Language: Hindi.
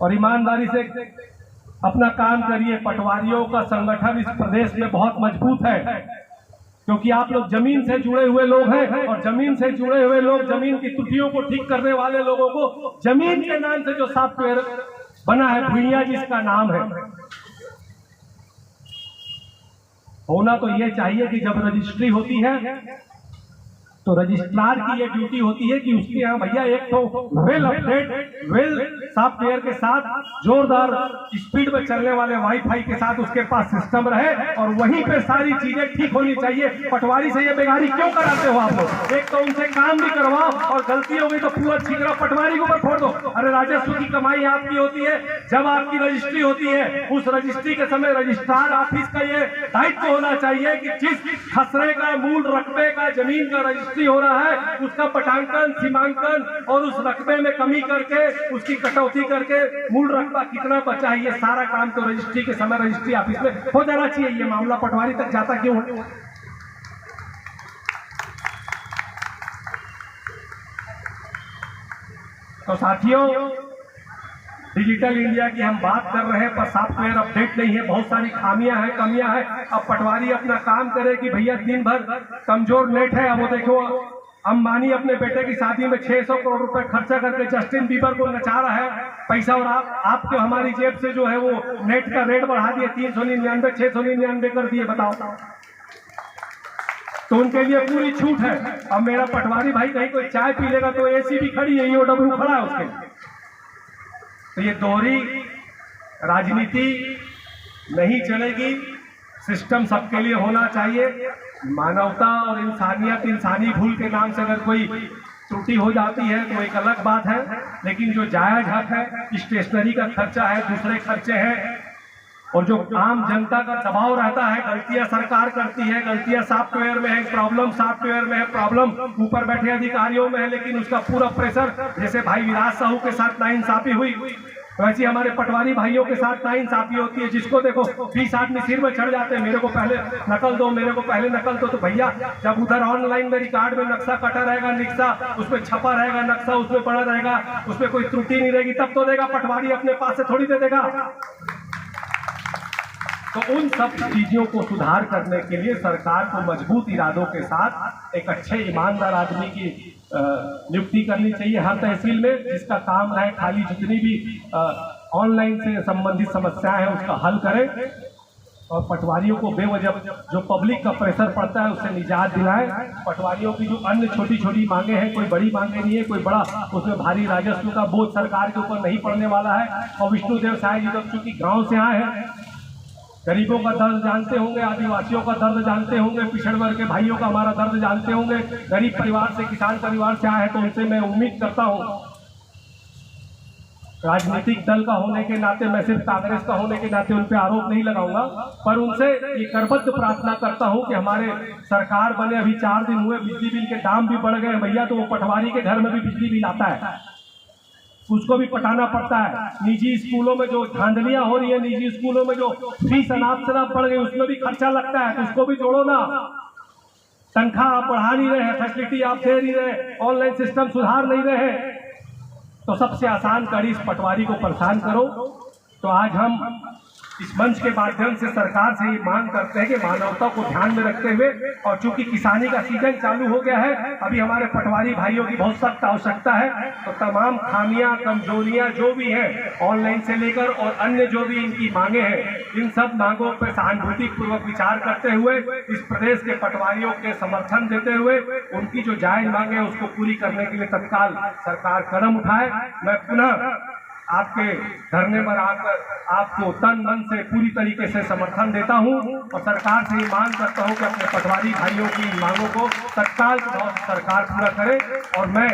और ईमानदारी से अपना काम करिए। पटवारियों का संगठन इस प्रदेश में बहुत मजबूत है, क्योंकि आप लोग जमीन से जुड़े हुए लोग हैं, और जमीन से जुड़े हुए लोग जमीन की त्रुटियों को ठीक करने वाले लोगों को जमीन के नाम से जो सॉफ्टवेयर बना है, भुइयां जिसका नाम है, होना तो ये चाहिए कि जब रजिस्ट्री होती है तो रजिस्ट्रार की ये ड्यूटी होती है कि उसके यहाँ भैया एक तो वेल अपडेट वेल सॉफ्टवेयर के साथ जोरदार स्पीड में चलने वाले वाईफाई के साथ उसके पास सिस्टम रहे, और वहीं पे सारी चीजें ठीक होनी चाहिए। पटवारी से ये बेगारी क्यों कराते हो आप लोग? एक तो उनसे काम भी करवाओ, और गलती हो गई तो पूरा छिकरा पटवारी के ऊपर फोड़ दो। अरे राजस्व की कमाई आपकी होती है, जब आपकी रजिस्ट्री होती है उस रजिस्ट्री के समय रजिस्ट्रार ऑफिस का ये दायित्व होना चाहिए कि जिस खसरे का मूल रकबे का जमीन का रजिस्ट्री हो रहा है उसका पटांकन सीमांकन और उस रकबे में कमी करके उसकी कटौती करके मूल रकबा कितना बचा है, ये सारा काम तो रजिस्ट्री के समय रजिस्ट्री ऑफिस में हो जाना चाहिए। ये मामला पटवारी तक जाता क्यों है? तो साथियों, डिजिटल इंडिया की हम बात कर रहे हैं, पर सॉफ्टवेयर अपडेट नहीं है, बहुत सारी खामियां हैं, कमियां हैं। अब पटवारी अपना काम करे कि भैया दिन भर कमजोर नेट है। अब वो देखो, अंबानी अपने बेटे की शादी में 600 करोड़ रुपए खर्चा करके जस्टिन बीबर को नचा रहा है पैसा, और आपके हमारी जेब से जो है वो नेट का रेट बढ़ा दिए, 399 699 कर दिए। बताओ, तो उनके लिए पूरी छूट है। अब मेरा पटवारी भाई कहीं कोई चाय पी लेगा तो एसी भी खड़ी है, ईओडब्ल्यू खड़ा है उसके। तो ये दोहरी राजनीति नहीं चलेगी, सिस्टम सबके लिए होना चाहिए। मानवता और इंसानियत, इंसानी भूल के नाम से अगर कोई त्रुटि हो जाती है तो एक अलग बात है, लेकिन जो जायज हक है, स्टेशनरी का खर्चा है, दूसरे खर्चे हैं, और जो आम जनता का दबाव रहता है, गलतियां सरकार करती है, गलतियां सॉफ्टवेयर में है, प्रॉब्लम सॉफ्टवेयर में है, प्रॉब्लम ऊपर बैठे अधिकारियों में है, लेकिन उसका पूरा प्रेशर, जैसे भाई विराज साहू के साथ नाइंसाफी हुई, वैसे हमारे पटवारी भाइयों के साथ नाइंसाफी होती है। जिसको देखो 20 आदमी सिर में चढ़ जाते हैं, मेरे को पहले नकल दो, मेरे को पहले नकल दो। तो भैया जब उधर ऑनलाइन में रिकॉर्ड में नक्शा कटा रहेगा, निक्शा उसमें छपा रहेगा, नक्शा उसमें पड़ा रहेगा, उसमें कोई त्रुटि नहीं रहेगी, तब तो देगा। पटवारी अपने पास से थोड़ी दे देगा। तो उन सब चीजों को सुधार करने के लिए सरकार को मजबूत इरादों के साथ एक अच्छे ईमानदार आदमी की नियुक्ति करनी चाहिए हर तहसील में, जिसका काम है खाली जितनी भी ऑनलाइन से संबंधित समस्याएं हैं उसका हल करें, और पटवारियों को बेवजह जो पब्लिक का प्रेशर पड़ता है उससे निजात दिलाएं। पटवारियों की जो अन्य छोटी छोटी मांगे हैं, कोई बड़ी मांगे नहीं है, कोई बड़ा उसमें भारी राजस्व का बोझ सरकार के ऊपर नहीं पड़ने वाला है। और विष्णुदेव साय जी तो चूंकि गाँव से आए हैं, गरीबों का दर्द जानते होंगे, आदिवासियों का दर्द जानते होंगे, पिछड़ वर्ग के भाइयों का हमारा दर्द जानते होंगे। गरीब परिवार से, किसान परिवार से आए हैं, तो उनसे मैं उम्मीद करता हूं, राजनीतिक दल का होने के नाते, मैं सिर्फ कांग्रेस का होने के नाते उन पर आरोप नहीं लगाऊंगा, पर उनसे ये करबद्ध प्रार्थना करता हूं कि हमारे सरकार बने अभी 4 दिन हुए, बिजली बिल के दाम भी बढ़ गए भैया, तो वो पटवारी के घर में भी बिजली बिल आता है, उसको भी पटाना पड़ता है। निजी स्कूलों में जो धांधलियां हो रही है, निजी स्कूलों में जो फीस अनाप शनाप बढ़ गई, उसमें भी खर्चा लगता है, तो उसको भी जोड़ो ना। तनख्वाह आप बढ़ा नहीं रहे, फैसिलिटी आप दे नहीं रहे, ऑनलाइन सिस्टम सुधार नहीं रहे, तो सबसे आसान कड़ी इस पटवारी को परेशान करो। तो आज हम इस मंच के माध्यम से सरकार से ये मांग करते हैं कि मानवता को ध्यान में रखते हुए, और चूंकि किसानी का सीजन चालू हो गया है, अभी हमारे पटवारी भाइयों की बहुत सख्त आवश्यकता है, तो तमाम खामियां कमजोरियां जो भी हैं ऑनलाइन से लेकर और अन्य जो भी इनकी मांगे हैं, इन सब मांगों पर सहानुभूति पूर्वक विचार करते हुए, इस प्रदेश के पटवारियों के समर्थन देते हुए, उनकी जो जायज मांगे हैं उसको पूरी करने के लिए तत्काल सरकार कदम उठाए। मैं पुनः आपके धरने पर आकर आपको तन मन से पूरी तरीके से समर्थन देता हूं, और सरकार से ये मांग करता हूं कि अपने पटवारी भाइयों की मांगों को तत्काल सरकार पूरा करे। और मैं